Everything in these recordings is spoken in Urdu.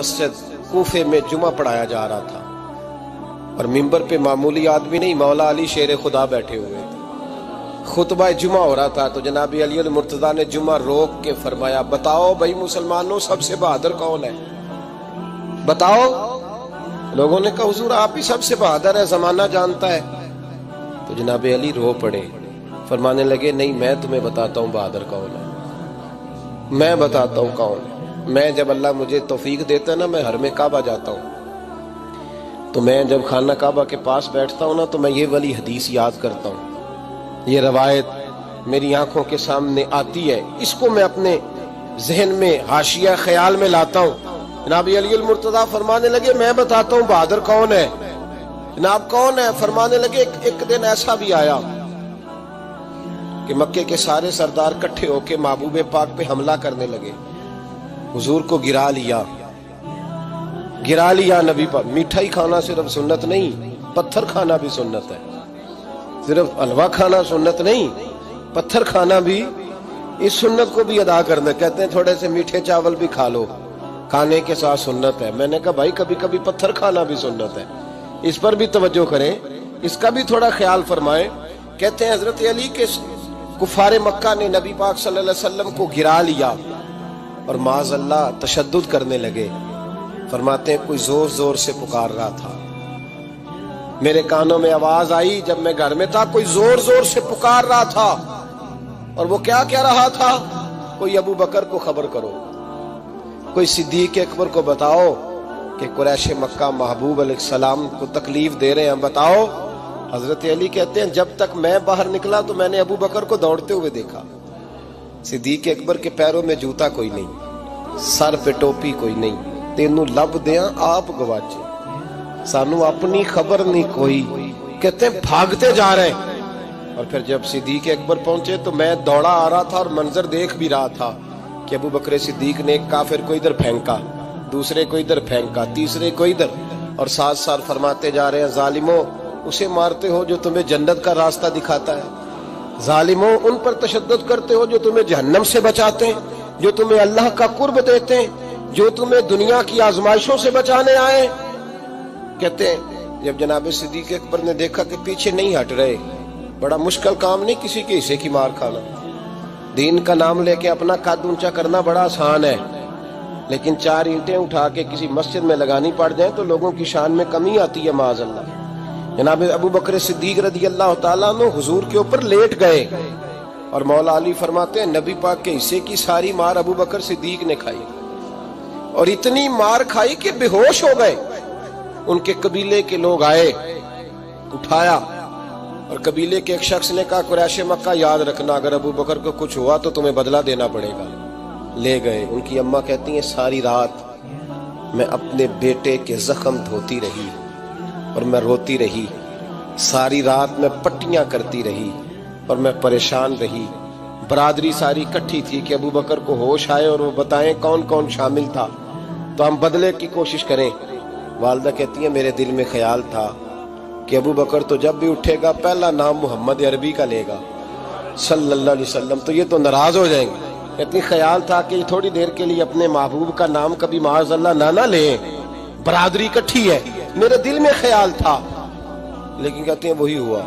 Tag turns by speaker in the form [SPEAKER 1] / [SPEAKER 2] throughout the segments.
[SPEAKER 1] مسجد کوفے میں جمعہ پڑھایا جا رہا تھا اور منبر پہ معمولی آدمی نہیں، مولا علی شیر خدا بیٹھے ہوئے تھے، خطبہ جمعہ ہو رہا تھا۔ تو جناب علی المرتضیٰ نے جمعہ روک کے فرمایا بتاؤ بھائی مسلمانوں سب سے بہادر کون ہے؟ بتاؤ۔ لوگوں نے کہا حضور آپ ہی سب سے بہادر ہے، زمانہ جانتا ہے۔ تو جناب علی رو پڑے، فرمانے لگے نہیں میں تمہیں بتاتا ہوں بہادر کون ہے، میں بتاتا ہوں کون ہے۔ میں جب اللہ مجھے توفیق دیتا ہے نا، میں حرم کعبہ جاتا ہوں، تو میں جب خانہ کعبہ کے پاس بیٹھتا ہوں نا تو میں یہ والی حدیث یاد کرتا ہوں، یہ روایت میری آنکھوں کے سامنے آتی ہے، اس کو میں اپنے ذہن میں حاشیہ خیال میں لاتا ہوں۔ جناب علی المرتضیٰ فرمانے لگے میں بتاتا ہوں بہادر کون ہے۔ جناب کون ہے؟ فرمانے لگے ایک دن ایسا بھی آیا کہ مکے کے سارے سردار کٹھے ہو کے محبوب پاک پہ حملہ کرنے لگے، حضور کو گرا لیا نبی پاک۔ میٹھائی کھانا صرف سنت نہیں، پتھر کھانا بھی سنت ہے، صرف حلوہ کھانا سنت نہیں، پتھر کھانا بھی اس سنت کو بھی ادا کرنا۔ کہتے ہیں تھوڑے سے میٹھے چاول بھی کھا لو، کھانے کے ساتھ سنت ہے۔ میں نے کہا بھائی کبھی کبھی پتھر کھانا بھی سنت ہے، اس پر بھی توجہ کریں، اس کا بھی تھوڑا خیال فرمائیں۔ کہتے ہیں حضرت علی کے کفار مکہ نے نبی پاک صلی اللہ علیہ وسلم کو گرا لیا اور معاذ اللہ تشدد کرنے لگے۔ فرماتے ہیں کوئی زور زور سے پکار رہا تھا، میرے کانوں میں آواز آئی جب میں گھر میں تھا، کوئی زور زور سے پکار رہا تھا، اور وہ کیا کہہ رہا تھا؟ کوئی ابو بکر کو خبر کرو، کوئی صدیق اکبر کو بتاؤ کہ قریش مکہ محبوب علیہ السلام کو تکلیف دے رہے ہیں، بتاؤ۔ حضرت علی کہتے ہیں جب تک میں باہر نکلا تو میں نے ابو بکر کو دوڑتے ہوئے دیکھا، صدیق اکبر کے پیروں میں جوتا کوئی نہیں، سر پہ ٹوپی کوئی نہیں، تینوں لب دیاں آپ گواچے، سانو اپنی خبر نہیں کوئی۔ کہتے ہیں بھاگتے جا رہے ہیں، اور پھر جب صدیق اکبر پہنچے تو میں دوڑا آ رہا تھا اور منظر دیکھ بھی رہا تھا کہ ابو بکر صدیق نے ایک کافر کو ادھر پھینکا، دوسرے کو ادھر پھینکا، تیسرے کو ادھر، اور ساتھ ساتھ فرماتے جا رہے ہیں ظالموں اسے مارتے ہو جو تمہیں جنت کا راستہ دکھاتا ہے، ظالموں ان پر تشدد کرتے ہو جو تمہیں جہنم سے بچاتے ہیں، جو تمہیں اللہ کا قرب دیتے ہیں، جو تمہیں دنیا کی آزمائشوں سے بچانے آئے۔ کہتے ہیں جب جناب صدیق اکبر نے دیکھا کہ پیچھے نہیں ہٹ رہے، بڑا مشکل کام نہیں کسی کے حصے کی مار کھانا، دین کا نام لے کے اپنا قد اونچا کرنا بڑا آسان ہے، لیکن 4 اینٹیں اٹھا کے کسی مسجد میں لگانی پڑ جائیں تو لوگوں کی شان میں کمی آتی ہے معاذ اللہ۔ جناب ابو بکر صدیق رضی اللہ تعالیٰ عنہ حضور کے اوپر لیٹ گئے، اور مولا علی فرماتے ہیں نبی پاک کے حصے کی ساری مار ابو بکر صدیق نے کھائی، اور اتنی مار کھائی کہ بے ہوش ہو گئے۔ ان کے قبیلے کے لوگ آئے، اٹھایا، اور قبیلے کے ایک شخص نے کہا قریش مکہ یاد رکھنا اگر ابو بکر کو کچھ ہوا تو تمہیں بدلہ دینا پڑے گا۔ لے گئے۔ ان کی اماں کہتی ہیں ساری رات میں اپنے بیٹے کے زخم دھوتی رہی اور میں روتی رہی، ساری رات میں پٹیاں کرتی رہی اور میں پریشان رہی۔ برادری ساری کٹھی تھی کہ ابو بکر کو ہوش آئے اور وہ بتائیں کون کون شامل تھا تو ہم بدلے کی کوشش کریں۔ والدہ کہتی ہیں میرے دل میں خیال تھا کہ ابو بکر تو جب بھی اٹھے گا پہلا نام محمد عربی کا لے گا صلی اللہ علیہ وسلم، تو یہ تو ناراض ہو جائیں گے۔ اتنی خیال تھا کہ تھوڑی دیر کے لیے اپنے محبوب کا نام کبھی معاذ اللہ نہ لیں، برادری کٹھی ہے، میرے دل میں خیال تھا، لیکن کہتے ہیں وہی ہوا۔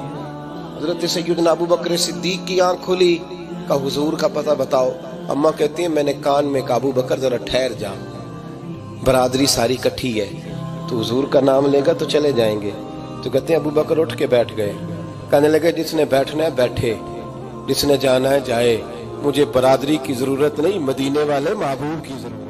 [SPEAKER 1] حضرت سیدنا ابو بکر صدیق کی آنکھ کھلی، کہا حضور کا پتہ بتاؤ۔ اماں کہتی ہیں میں نے کان میں کہا ابو بکر ذرا ٹھہر جا، برادری ساری کٹھی ہے، تو حضور کا نام لے گا تو چلے جائیں گے۔ تو کہتے ہیں ابو بکر اٹھ کے بیٹھ گئے، کہنے لگے جس نے بیٹھنا ہے بیٹھے، جس نے جانا ہے جائے، مجھے برادری کی ضرورت نہیں، مدینے والے محبوب کی ضرورت۔